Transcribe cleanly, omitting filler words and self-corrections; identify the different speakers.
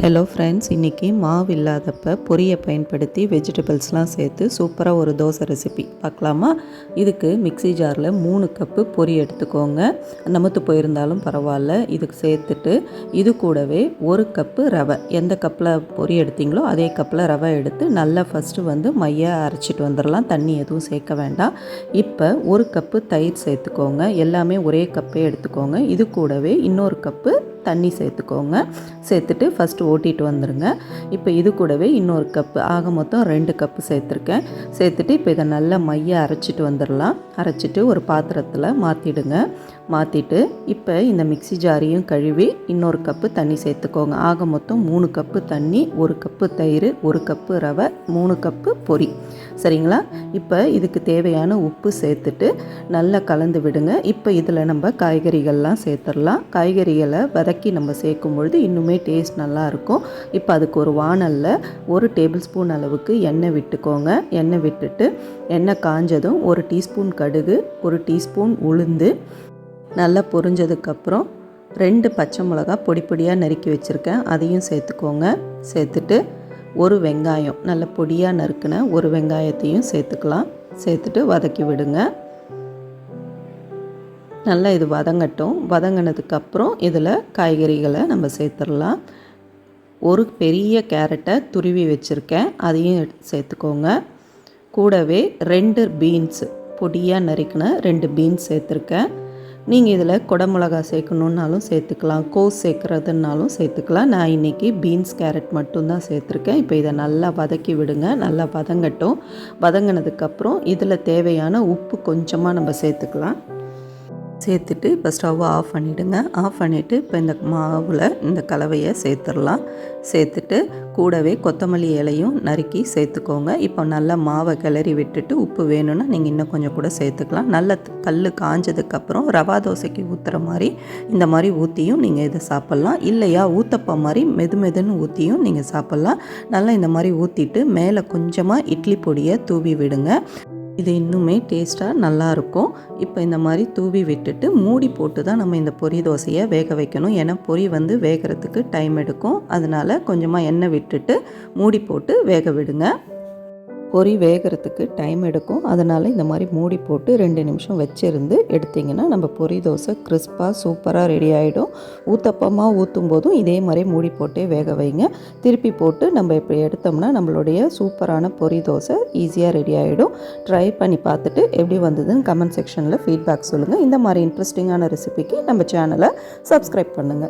Speaker 1: Hello friends, இன்றைக்கி மாவு இல்லாதப்போ பொரியை பயன்படுத்தி வெஜிடபிள்ஸ்லாம் சேர்த்து சூப்பராக ஒரு தோசை ரெசிபி பார்க்கலாமா? இதுக்கு மிக்ஸி ஜாரில் 3 கப்பு பொரி எடுத்துக்கோங்க. நமத்து போயிருந்தாலும் பரவாயில்ல. இதுக்கு சேர்த்துட்டு இது கூடவே 1 கப்பு ரவை, எந்த கப்பில் பொரி எடுத்தீங்களோ அதே கப்பில் ரவை எடுத்து நல்லா ஃபஸ்ட்டு மையாக அரைச்சிட்டு வந்துடலாம். தண்ணி எதுவும் சேர்க்க வேண்டாம். இப்போ 1 கப்பு தயிர் சேர்த்துக்கோங்க. எல்லாமே ஒரே கப்பே எடுத்துக்கோங்க. இது கூடவே இன்னொரு கப்பு தண்ணி சேர்த்துக்கோங்க. சேர்த்துட்டு ஃபஸ்ட்டு ஓட்டிட்டு வந்துடுங்க. இப்போ இது கூடவே இன்னொரு கப்பு, ஆக மொத்தம் 2 கப்பு சேர்த்துருக்கேன். சேர்த்துட்டு இப்போ இதை நல்லா மையாக அரைச்சிட்டு வந்துடலாம். அரைச்சிட்டு ஒரு பாத்திரத்தில் மாற்றிடுங்க. மாற்றிட்டு இப்போ இந்த மிக்ஸி ஜாரையும் கழுவி இன்னொரு கப்பு தண்ணி சேர்த்துக்கோங்க. ஆக மொத்தம் 3 கப்பு தண்ணி, 1 கப்பு தயிர், 1 கப்பு ரவை, 3 கப்பு பொரி. சரிங்களா? இப்போ இதுக்கு தேவையான உப்பு சேர்த்துட்டு நல்லா கலந்து விடுங்க. இப்போ இதில் நம்ம காய்கறிகள்லாம் சேர்த்துடலாம். காய்கறிகளை வதக்கி நம்ம சேர்க்கும் பொழுது இன்னுமே டேஸ்ட் நல்லாயிருக்கும். இப்போ அதுக்கு ஒரு வாணலில் 1 டேபிள் ஸ்பூன் அளவுக்கு எண்ணெய் விட்டுக்கோங்க. எண்ணெய் விட்டுட்டு எண்ணெய் காஞ்சதும் 1 டீஸ்பூன் கடுகு, 1 டீஸ்பூன் உளுந்து நல்லா பொரிஞ்சதுக்கப்புறம் 2 பச்சை மிளகா பொடி பொடியாக நறுக்கி வச்சுருக்கேன், அதையும் சேர்த்துக்கோங்க. சேர்த்துட்டு ஒரு வெங்காயம், நல்ல பொடியாக நறுக்கின ஒரு வெங்காயத்தையும் சேர்த்துக்கலாம். சேர்த்துட்டு வதக்கி விடுங்க. நல்லா இது வதங்கட்டும். வதங்கினதுக்கப்புறம் இதில் காய்கறிகளை நம்ம சேர்த்துடலாம். ஒரு பெரிய கேரட்டை துருவி வச்சுருக்கேன், அதையும் சேர்த்துக்கோங்க. கூடவே 2 பீன்ஸ், பொடியாக நறுக்கின 2 பீன்ஸ் சேர்த்துருக்கேன். நீங்கள் இதில் குடமிளகா சேர்க்கணுன்னாலும் சேர்த்துக்கலாம், கோஸ் சேர்க்குறதுனாலும் சேர்த்துக்கலாம். நான் இன்றைக்கி பீன்ஸ் கேரட் மட்டும்தான் சேர்த்துருக்கேன். இப்போ இதை நல்லா வதக்கி விடுங்க. நல்லா வதங்கட்டும். வதங்கினதுக்கப்புறம் இதில் தேவையான உப்பு கொஞ்சமாக நம்ம சேர்த்துக்கலாம். சேர்த்துட்டு இப்போ ஸ்டவ்வை ஆஃப் பண்ணிவிடுங்க. ஆஃப் பண்ணிவிட்டு இப்போ இந்த மாவில் இந்த கலவையை சேர்த்துடலாம். சேர்த்துட்டு கூடவே கொத்தமல்லி இலையும் நறுக்கி சேர்த்துக்கோங்க. இப்போ நல்லா மாவை கிளறி விட்டுட்டு உப்பு வேணும்னா நீங்கள் இன்னும் கொஞ்சம் கூட சேர்த்துக்கலாம். நல்ல கல் காஞ்சதுக்கப்புறம் ரவா தோசைக்கு ஊற்றுற மாதிரி இந்த மாதிரி ஊற்றியும் நீங்கள் இதை சாப்பிட்லாம். இல்லையா ஊத்தப்பம் மாதிரி மெதுன்னு ஊற்றியும் நீங்கள் சாப்பிட்லாம். நல்லா இந்த மாதிரி ஊற்றிட்டு மேலே கொஞ்சமாக இட்லி பொடியை தூவி விடுங்க. இது இன்னுமே டேஸ்ட்டாக நல்லாயிருக்கும். இப்போ இந்த மாதிரி தூவி விட்டுட்டு மூடி போட்டு தான் நம்ம இந்த பொரி தோசையை வேக வைக்கணும். ஏன்னா பொரி வேகிறதுக்கு டைம் எடுக்கும். அதனால் கொஞ்சமாக எண்ணெய் விட்டுட்டு மூடி போட்டு வேக விடுங்க. பொரி வேகிறதுக்கு டைம் எடுக்கும். அதனால் இந்த மாதிரி மூடி போட்டு 2 நிமிஷம் வச்சுருந்து எடுத்திங்கன்னா நம்ம பொரி தோசை கிறிஸ்பாக சூப்பராக ரெடி ஆகிடும். ஊத்தப்பமாக ஊற்றும் போதும் இதே மாதிரி மூடி போட்டே வேக வைங்க. திருப்பி போட்டு நம்ம இப்படி எடுத்தோம்னா நம்மளுடைய சூப்பரான பொரி தோசை ஈஸியாக ரெடி ஆகிடும். ட்ரை பண்ணி பார்த்துட்டு எப்படி வந்ததுன்னு கமெண்ட் செக்ஷனில் ஃபீட்பேக் சொல்லுங்கள். இந்த மாதிரி இன்ட்ரெஸ்டிங்கான ரெசிபிக்கு நம்ம சேனலை சப்ஸ்கிரைப் பண்ணுங்கள்.